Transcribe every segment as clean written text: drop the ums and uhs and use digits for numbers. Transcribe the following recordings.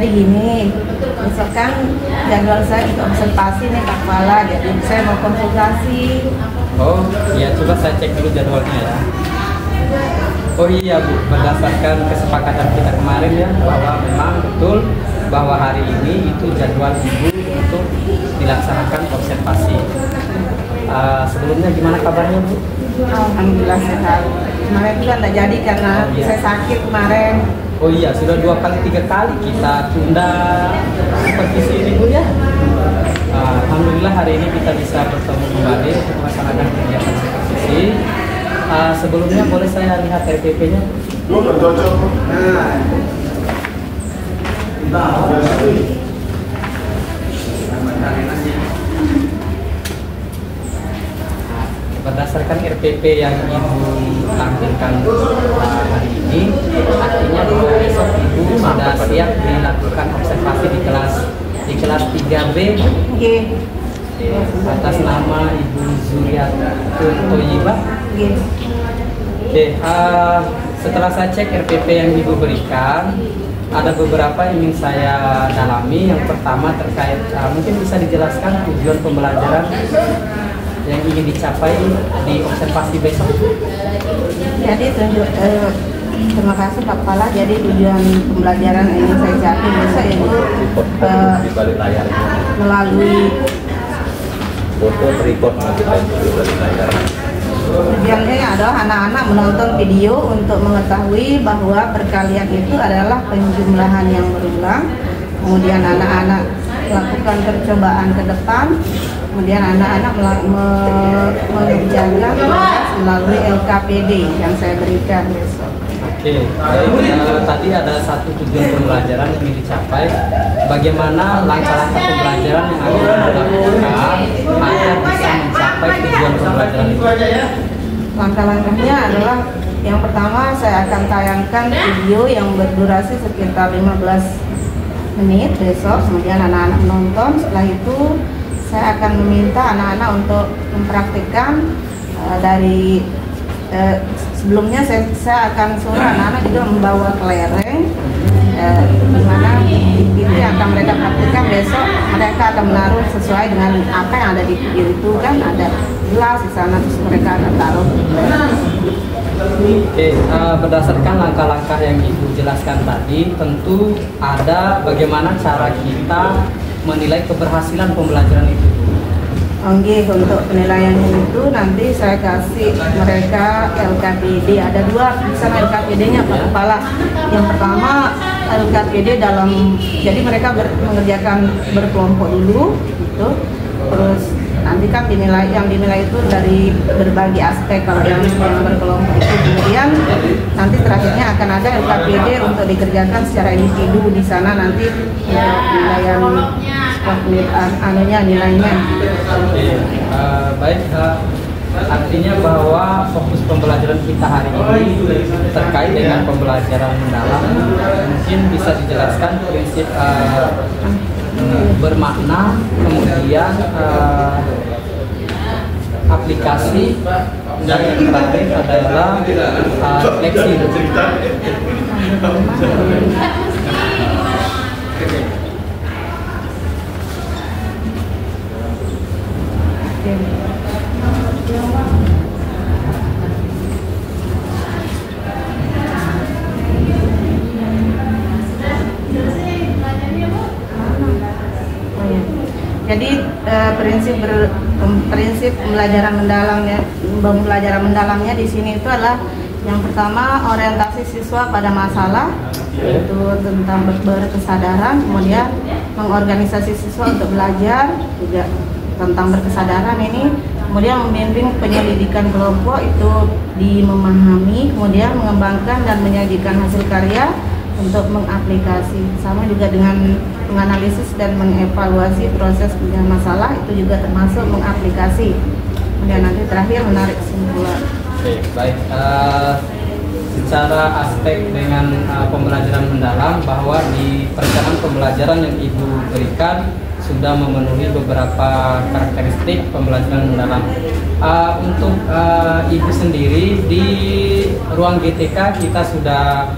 Jadi gini, misalkan jadwal saya untuk observasi nih Pak Kepala, jadi saya mau konsultasi. Oh iya, coba saya cek dulu jadwalnya ya. Oh iya Bu, berdasarkan kesepakatan kita kemarin ya, bahwa memang betul bahwa hari ini itu jadwal Ibu untuk dilaksanakan observasi. Sebelumnya gimana kabarnya Bu? Alhamdulillah sehat. Kemarin juga nggak jadi karena saya sakit kemarin. Oh iya, sudah 2 kali 3 kali kita tunda supervisi ini Bu ya. Alhamdulillah hari ini kita bisa bertemu kembali untuk melaksanakan kegiatan supervisi. Sebelumnya boleh saya lihat RPP-nya? Berdasarkan RPP yang Ibu tampilkan hari ini, artinya bahwa besok Ibu sudah siap dilakukan observasi di kelas 3B. Atas nama Ibu Zuriatul Thoyibah. Oke, setelah saya cek RPP yang Ibu berikan, ada beberapa yang ingin saya dalami. Yang pertama terkait, mungkin bisa dijelaskan tujuan pembelajaran yang ingin dicapai di observasi besok. Jadi terima kasih Pak Kepala. Jadi tujuan pembelajaran yang ingin saya capai besok yaitu melalui foto record kita di balik layar. tujuannya adalah anak-anak menonton video untuk mengetahui bahwa perkalian itu adalah penjumlahan yang berulang. Kemudian anak-anak melakukan percobaan ke depan. Kemudian anak-anak mengerjakan tugas melalui LKPD yang saya berikan besok. Oke, baik. Tadi ada satu tujuan pembelajaran yang ingin dicapai. Bagaimana langkah-langkah pembelajaran yang akan dilakukan agar bisa mencapai tujuan pembelajaran itu? Langkah-langkahnya adalah yang pertama saya akan tayangkan video yang berdurasi sekitar 15 menit besok. Kemudian anak-anak menonton. Setelah itu saya akan meminta anak-anak untuk mempraktikkan dari sebelumnya saya akan suruh anak-anak juga membawa kelereng, di mana itu yang akan mereka praktikkan besok. Mereka akan menaruh sesuai dengan apa yang ada di video itu, kan ada gelas di sana, terus mereka akan taruh. Oke, berdasarkan langkah-langkah yang Ibu jelaskan tadi, tentu ada bagaimana cara kita menilai keberhasilan pembelajaran itu. Oke, untuk penilaian itu nanti saya kasih mereka LKPD. Ada 2 misalnya LKPD-nya Pak Kepala. Yang pertama LKPD dalam, jadi mereka mengerjakan berkelompok dulu, gitu. Terus nanti kan yang dinilai itu dari berbagai aspek kalau yang berkelompok itu. Kemudian nanti terakhirnya akan ada LKPD untuk dikerjakan secara individu di sana nanti penilaian nilainya. Baik, artinya bahwa fokus pembelajaran kita hari ini terkait dengan pembelajaran mendalam. Mungkin bisa dijelaskan prinsip bermakna, kemudian aplikasi, dan yang terakhir adalah refleksi. Jadi prinsip pembelajaran mendalamnya di sini itu adalah yang pertama orientasi siswa pada masalah, yaitu tentang berkesadaran, kemudian mengorganisasi siswa untuk belajar juga tentang berkesadaran ini, kemudian membimbing penyelidikan kelompok itu memahami, kemudian mengembangkan dan menyajikan hasil karya untuk mengaplikasi, sama juga dengan menganalisis dan mengevaluasi proses punya masalah, itu juga termasuk mengaplikasi. Kemudian nanti terakhir menarik kesimpulan. Oke, baik. Secara aspek dengan pembelajaran mendalam, bahwa di perencanaan pembelajaran yang Ibu berikan sudah memenuhi beberapa karakteristik pembelajaran mendalam. Untuk Ibu sendiri di ruang GTK kita sudah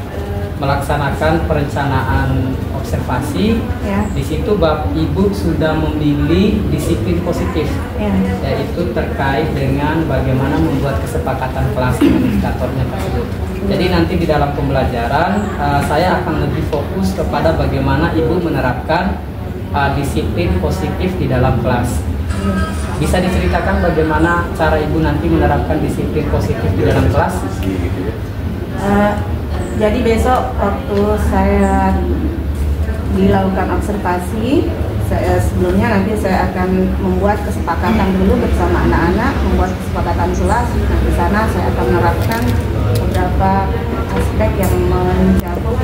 melaksanakan perencanaan observasi. Ya. Di situ Ibu sudah memilih disiplin positif, Ya. yaitu terkait dengan bagaimana membuat kesepakatan kelas dengan indikatornya tersebut. Jadi nanti di dalam pembelajaran saya akan lebih fokus kepada bagaimana Ibu menerapkan disiplin positif di dalam kelas. Bisa diceritakan bagaimana cara Ibu nanti menerapkan disiplin positif di dalam kelas? Jadi besok waktu saya dilakukan observasi, sebelumnya nanti saya akan membuat kesepakatan dulu bersama anak-anak, membuat kesepakatan kelas. Nah, di sana saya akan menerapkan beberapa aspek yang mencakup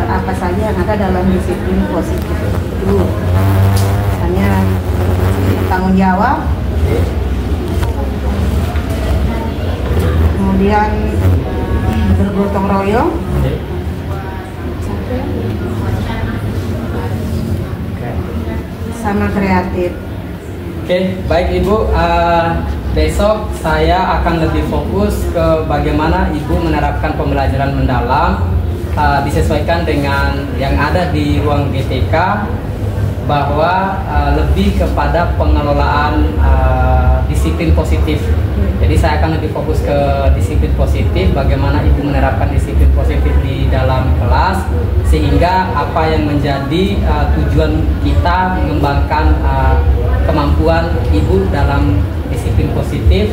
apa saja yang ada dalam disiplin positif itu. Misalnya tanggung jawab, kemudian bergotong royong, sama kreatif. Oke, baik Ibu. Besok saya akan lebih fokus ke bagaimana Ibu menerapkan pembelajaran mendalam disesuaikan dengan yang ada di ruang GTK, bahwa lebih kepada pengelolaan disiplin positif. Jadi saya akan lebih fokus ke disiplin positif, bagaimana Ibu menerapkan disiplin positif di dalam kelas, sehingga apa yang menjadi tujuan kita mengembangkan kemampuan Ibu dalam disiplin positif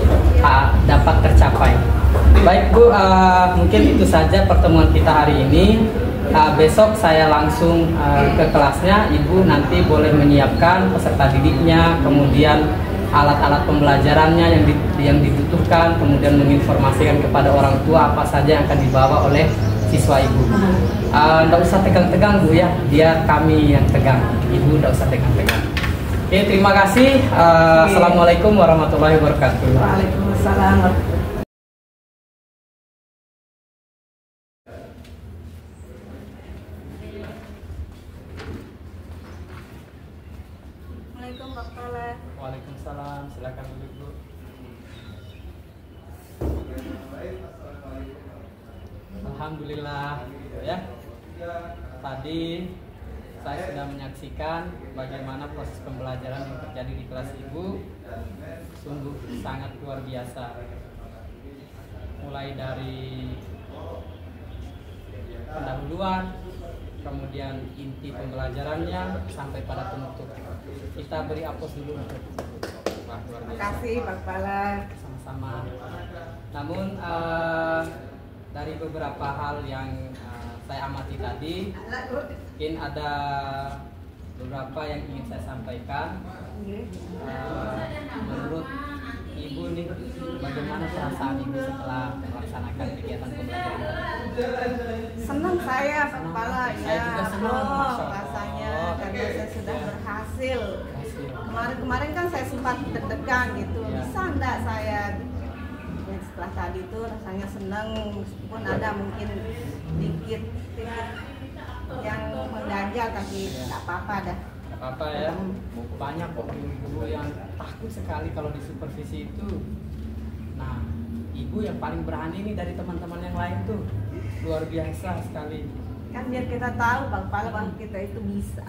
dapat tercapai. Baik Bu, mungkin itu saja pertemuan kita hari ini. Besok saya langsung ke kelasnya. Ibu nanti boleh menyiapkan peserta didiknya, kemudian alat-alat pembelajarannya yang dibutuhkan, kemudian menginformasikan kepada orang tua apa saja yang akan dibawa oleh siswa Ibu. Nggak usah tegang-tegang Bu ya, biar kami yang tegang. Ibu nggak usah tegang-tegang. Oke, terima kasih. Assalamualaikum warahmatullahi wabarakatuh. Waalaikumsalam. Assalamualaikum Pak Kepala. Waalaikumsalam, silakan duduk Bu. Alhamdulillah ya. Tadi saya sudah menyaksikan bagaimana proses pembelajaran yang terjadi di kelas Ibu, sungguh sangat luar biasa. Mulai dari pendahuluan, kemudian inti pembelajarannya sampai pada penutup. Kita beri aplaus dulu untuk wah, luar Terima biasa. kasih Pak Kepala. Sama-sama. Namun dari beberapa hal yang saya amati tadi, mungkin ada beberapa yang ingin saya sampaikan. Menurut Ibu nih, bagaimana perasaan Ibu setelah melaksanakan kegiatan pembelajaran? Senang saya Pak Kepala. Saya juga senang, Masya Allah. Rasanya karena saya sudah berhasil. Hasil. Kemarin kan saya sempat deg-degan gitu, Ya. bisa enggak saya? Ya, setelah tadi itu rasanya senang, meskipun ada mungkin dikit yang mengganjal, tapi nggak apa-apa dah. Gak apa-apa ya, banyak kok ibu yang takut sekali kalau di supervisi itu. Nah, Ibu yang paling berani nih dari teman-teman yang lain tuh, luar biasa sekali. Kan biar kita tahu Pak Kepala bahwa kita itu bisa,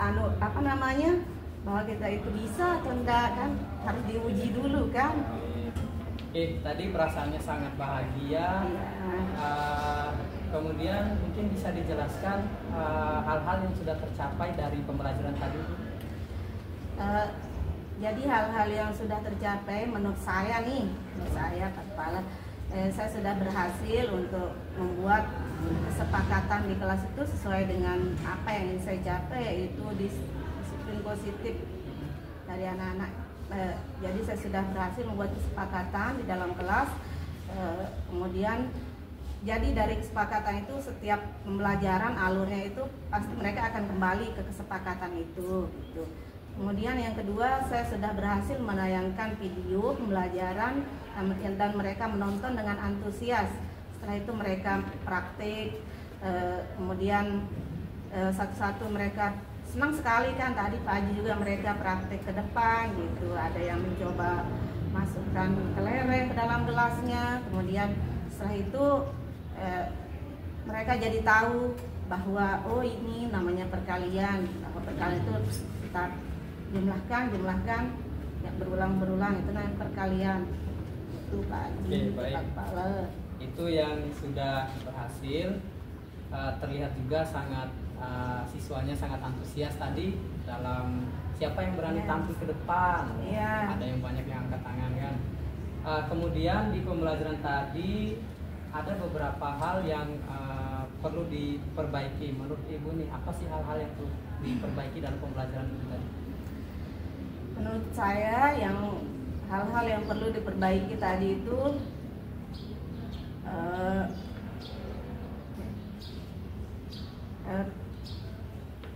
bahwa kita itu bisa atau enggak, kan harus diuji dulu kan. Tadi perasaannya sangat bahagia. Kemudian mungkin bisa dijelaskan hal-hal yang sudah tercapai dari pembelajaran tadi. Jadi hal-hal yang sudah tercapai menurut saya Pak Kepala, saya sudah berhasil untuk membuat kesepakatan di kelas itu sesuai dengan apa yang ingin saya capai, yaitu disiplin positif dari anak-anak. Jadi saya sudah berhasil membuat kesepakatan di dalam kelas. Kemudian jadi dari kesepakatan itu setiap pembelajaran alurnya itu pasti mereka akan kembali ke kesepakatan itu gitu. Kemudian yang kedua, saya sudah berhasil menayangkan video pembelajaran dan mereka menonton dengan antusias. Setelah itu mereka praktik, kemudian satu-satu mereka senang sekali kan. Tadi pagi juga mereka praktik ke depan gitu. Ada yang mencoba masukkan kelereng ke dalam gelasnya. Kemudian setelah itu mereka jadi tahu bahwa oh ini namanya perkalian. Apa perkalian itu kita jumlahkan yang berulang itu namanya perkalian. Itu Pak Haji, Oke, baik. Pak Kepala. Itu yang sudah berhasil. Terlihat juga sangat siswanya sangat antusias tadi dalam siapa yang berani tampil ke depan. Iya. Ada yang banyak yang angkat tangan kan. Kemudian di pembelajaran tadi ada beberapa hal yang perlu diperbaiki. Menurut Ibu nih, apa sih hal-hal yang perlu diperbaiki dalam pembelajaran itu tadi? Menurut saya yang hal-hal yang perlu diperbaiki tadi itu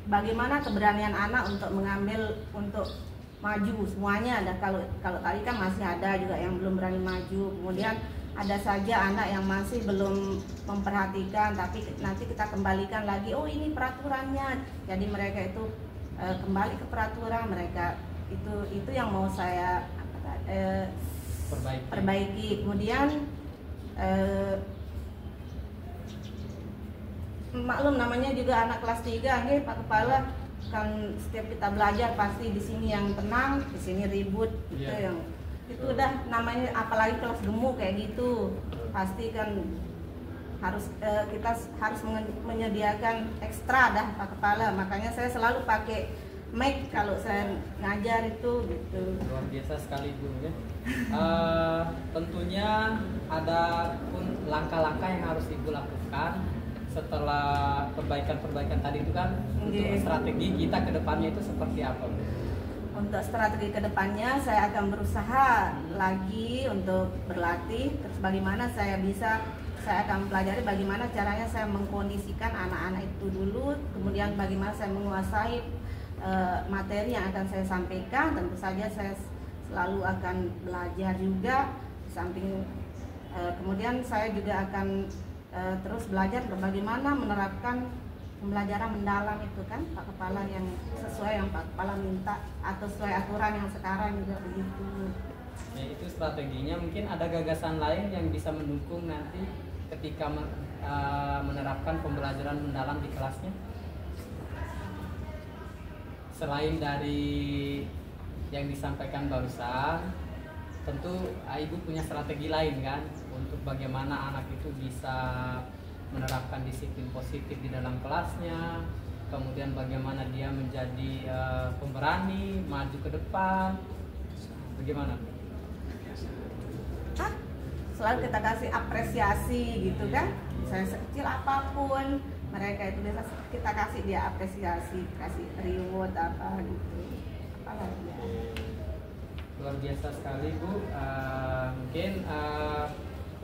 bagaimana keberanian anak untuk mengambil, untuk maju semuanya. Ada kalau tadi kan masih ada juga yang belum berani maju. Kemudian ada saja anak yang masih belum memperhatikan, tapi nanti kita kembalikan lagi, oh ini peraturannya. Jadi mereka itu kembali ke peraturan mereka. Itu yang mau saya perbaiki. Kemudian maklum namanya juga anak kelas 3, nih Pak Kepala, kan setiap kita belajar pasti di sini yang tenang, di sini ribut, gitu yang itu udah namanya, apalagi kelas gemuk kayak gitu, pasti kan harus kita harus menyediakan ekstra dah Pak Kepala. Makanya saya selalu pakai mic kalau saya ngajar itu gitu. Luar biasa sekali Bu ya. Tentunya ada pun langkah-langkah yang harus Ibu lakukan setelah perbaikan-perbaikan tadi itu kan. Untuk strategi kita ke depannya itu seperti apa Bu? Untuk strategi kedepannya saya akan berusaha lagi untuk berlatih. Terus bagaimana saya akan pelajari bagaimana caranya saya mengkondisikan anak-anak itu dulu. Kemudian bagaimana saya menguasai materi yang akan saya sampaikan. Tentu saja saya selalu akan belajar juga. Samping kemudian saya juga akan terus belajar bagaimana menerapkan pembelajaran mendalam itu kan Pak Kepala, yang sesuai yang Pak Kepala minta atau sesuai aturan yang sekarang juga begitu. Ya, itu strateginya. Mungkin ada gagasan lain yang bisa mendukung nanti ketika menerapkan pembelajaran mendalam di kelasnya, selain dari yang disampaikan barusan. Tentu Ibu punya strategi lain kan untuk bagaimana anak itu bisa menerapkan disiplin positif di dalam kelasnya, kemudian bagaimana dia menjadi pemberani, maju ke depan. Bagaimana? Selalu kita kasih apresiasi gitu kan. Saya sekecil apapun, mereka itu biasa kita kasih dia apresiasi, kasih reward apa gitu. Apalagi ya. Luar biasa sekali Bu. Mungkin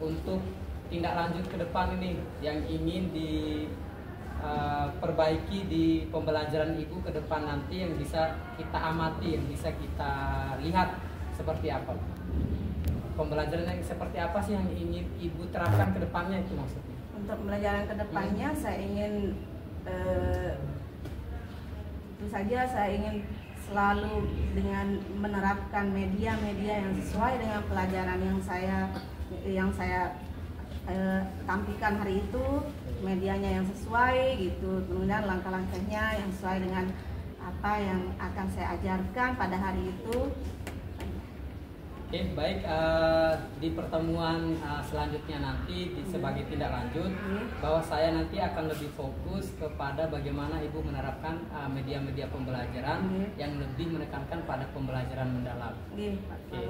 untuk tindak lanjut ke depan ini yang ingin diperbaiki di pembelajaran Ibu ke depan nanti, yang bisa kita amati, yang bisa kita lihat seperti apa? Pembelajaran yang seperti apa sih yang ingin Ibu terapkan ke depannya itu maksudnya? Untuk pembelajaran ke depannya saya ingin tentu saja saya ingin selalu dengan menerapkan media-media yang sesuai dengan pelajaran yang saya tampilkan hari itu, medianya yang sesuai gitu, kemudian langkah-langkahnya yang sesuai dengan apa yang akan saya ajarkan pada hari itu. Oke, baik. Di pertemuan selanjutnya nanti sebagai tindak lanjut, bahwa saya nanti akan lebih fokus kepada bagaimana Ibu menerapkan media-media pembelajaran yang lebih menekankan pada pembelajaran mendalam. Oke,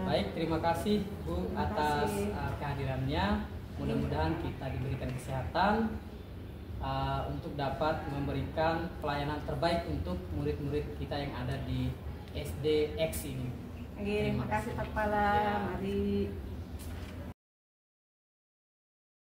baik. Terima kasih Bu atas kehadirannya. Mudah-mudahan kita diberikan kesehatan untuk dapat memberikan pelayanan terbaik untuk murid-murid kita yang ada di SD X ini. Terima kasih Pak Kepala. Mari.